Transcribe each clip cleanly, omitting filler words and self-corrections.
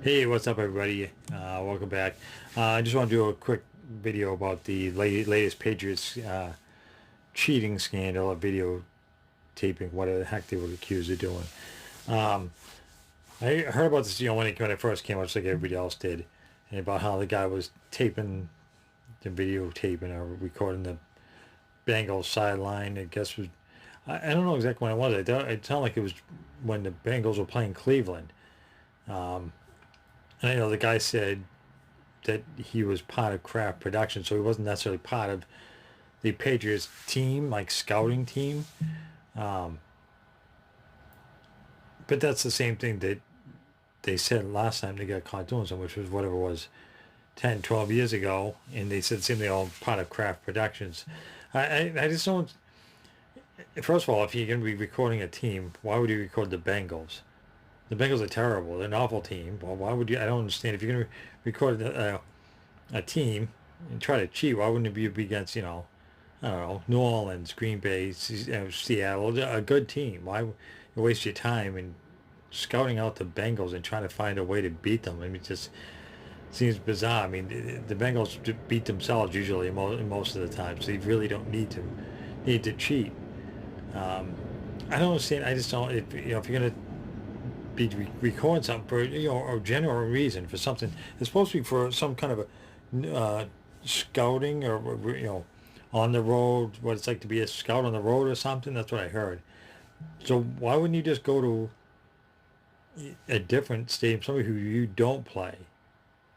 Hey, what's up, everybody? Welcome back. I just want to do a quick video about the latest Patriots cheating scandal of videotaping, whatever the heck they were accused of doing. Um, I heard about this, when it first came out, just like everybody else did, and about how the guy was taping, the videotaping or recording the Bengals sideline. I guess was I don't know exactly when it was. It sounded like it was when the Bengals were playing Cleveland. And I know the guy said that he was part of Kraft Production, so he wasn't necessarily part of the Patriots team, like scouting team. Um, but that's the same thing that they said last time they got caught doing something, which was whatever it was 10, 12 years ago. And they said the same thing, all part of Kraft Productions. I just don't. First of all, if you're going to be recording a team, why would you record the Bengals? The Bengals are terrible. They're an awful team. Well, why would you? I don't understand. If you're going to record a team and try to cheat, why wouldn't it be against, I don't know, New Orleans, Green Bay, Seattle, a good team? Why waste your time in scouting out the Bengals and trying to find a way to beat them? I mean, it just seems bizarre. I mean, the Bengals beat themselves usually most of the time, so you really don't need to cheat. Um, I don't understand. I just don't. If you're gonna be recording something for a general reason for something, it's supposed to be for some kind of a scouting or on the road, what it's like to be a scout on the road or something. That's what I heard. So why wouldn't you just go to a different stadium, somebody who you don't play,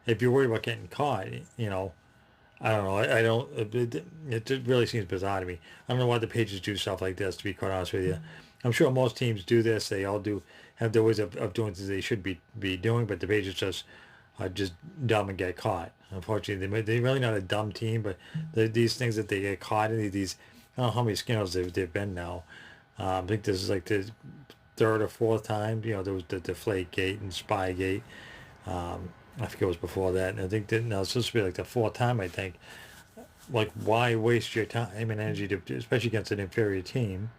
if you're worried about getting caught? I don't know. I don't. It really seems bizarre to me. I don't know why the Patriots do stuff like this. To be quite honest with you, I'm sure most teams do this. They all do have their ways of doing things they should be doing, but the Patriots just are just dumb and get caught. Unfortunately, they're really not a dumb team, but these things that they get caught in, these, I don't know how many scandals they've been now. I think this is like the third or fourth time. There was the Deflategate and Spygate. I forget what was before that. And I think that now it's supposed to be like the fourth time, I think. Like, why waste your time and energy, especially against an inferior team?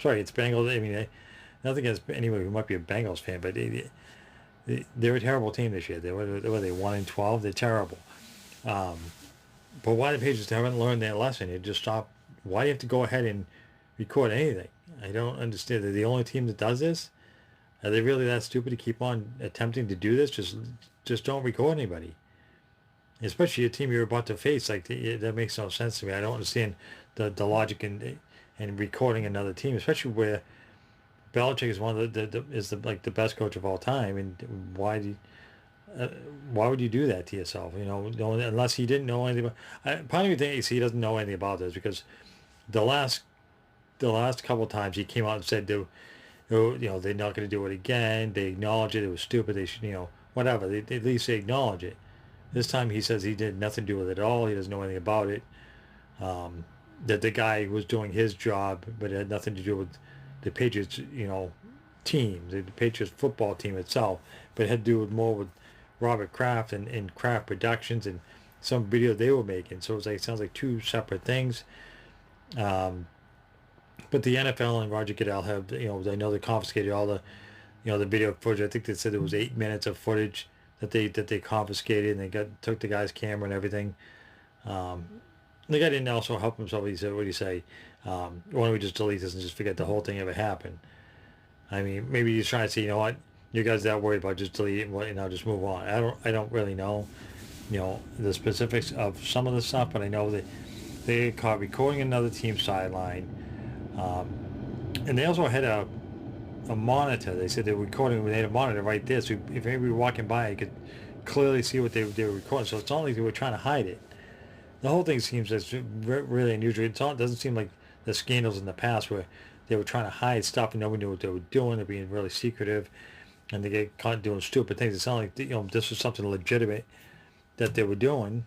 Sorry, it's Bengals. I mean, nothing against anyone who might be a Bengals fan, but they're a terrible team this year. Were they 1-12? They're terrible. Um, but why the Patriots haven't learned their lesson? You just stop. Why do you have to go ahead and record anything? I don't understand. They're the only team that does this. Are they really that stupid to keep on attempting to do this? Just don't record anybody, especially a team you're about to face. Like, that makes no sense to me. I don't understand the logic in recording another team, especially where Belichick is one of the best coach of all time. And why would you do that to yourself? Unless he didn't know anything about. Part of me thinks he doesn't know anything about this because the last couple of times he came out and said they're not going to do it again. They acknowledge it. It was stupid. They should, whatever. At least they acknowledge it. This time he says he did nothing to do with it at all. He doesn't know anything about it. That the guy was doing his job, but it had nothing to do with the Patriots, team, the Patriots football team itself, but it had to do with more with Robert Kraft and Kraft Productions and some video they were making. So it sounds like two separate things. But the NFL and Roger Goodell have, I know they confiscated all the, the video footage. I think they said it was 8 minutes of footage that they confiscated, and they took the guy's camera and everything. The guy didn't also help himself. He said, "What do you say? Why don't we just delete this and just forget the whole thing ever happened?" I mean, maybe he's trying to say, you know what, you guys that worried about just delete it and just move on. I don't really know, the specifics of some of the stuff, but I know that they caught recording another team's sideline. And they also had a monitor. They said they were recording. They had a monitor right there, so if anybody were walking by, you could clearly see what they were recording. So it's not like they were trying to hide it. The whole thing seems really unusual. It doesn't seem like the scandals in the past where they were trying to hide stuff and nobody knew what they were doing. They're being really secretive, and they get caught doing stupid things. It sounded like this was something legitimate that they were doing,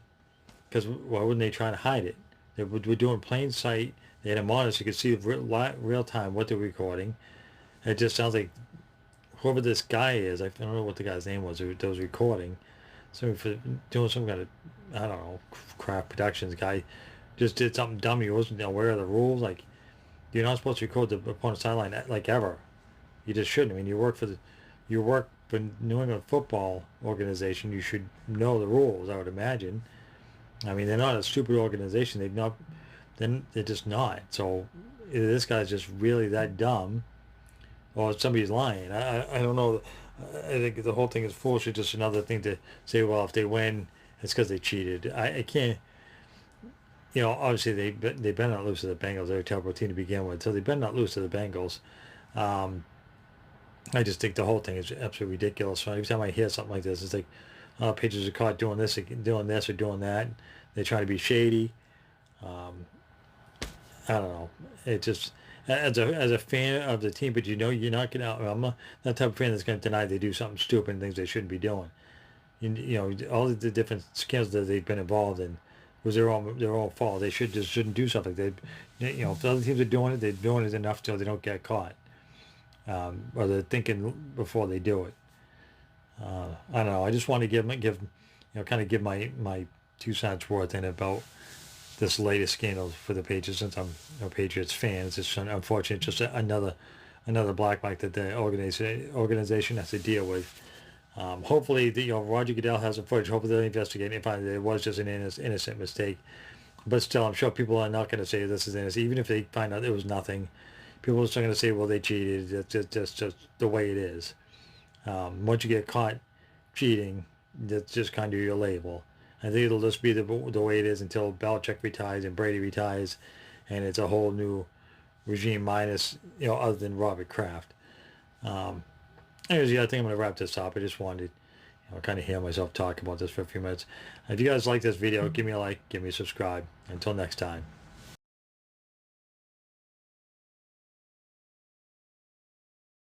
because why wouldn't they try to hide it? They were doing plain sight. They had a monitor so you could see real time what they're recording. It just sounds like whoever this guy is, I don't know what the guy's name was that was recording. So for doing some kind of, I don't know, Craft Productions guy, just did something dumb. He wasn't aware of the rules. Like, you're not supposed to record the opponent's sideline like ever. You just shouldn't. I mean, you work for for New England football organization, you should know the rules, I would imagine. I mean, they're not a stupid organization. They've not, then they're just not. So either this guy's just really that dumb, or somebody's lying. I don't know. I think the whole thing is foolish. It's just another thing to say, well, if they win, it's because they cheated. I can't. Obviously they better not lose to the Bengals. They're a terrible team to begin with, so they better not lose to the Bengals. I just think the whole thing is absolutely ridiculous. So every time I hear something like this, it's like, Patriots are caught doing this, or doing that. They try to be shady. I don't know. It just, as a fan of the team, but you're not gonna. I'm not that type of fan that's gonna deny they do something stupid and things they shouldn't be doing. All the different scandals that they've been involved in was their own fault. They shouldn't do something. If the other teams are doing it, they're doing it enough till they don't get caught, or they're thinking before they do it. I don't know. I just want to give my 2 cents worth in about this latest scandal for the Patriots. Since I'm a Patriots fan, it's just unfortunate. Just another black mark that the organization has to deal with. Hopefully, Roger Goodell has some footage. Hopefully, they'll investigate and find that it was just an innocent mistake. But still, I'm sure people are not going to say this is innocent, even if they find out it was nothing. People are still going to say, "Well, they cheated." It's just the way it is. Once you get caught cheating, that's just kind of your label. I think it'll just be the way it is until Belichick retires and Brady retires, and it's a whole new regime minus, other than Robert Kraft. Anyways, I think I'm going to wrap this up. I just wanted to, kind of hear myself talk about this for a few minutes. If you guys like this video, give me a like, give me a subscribe. Until next time.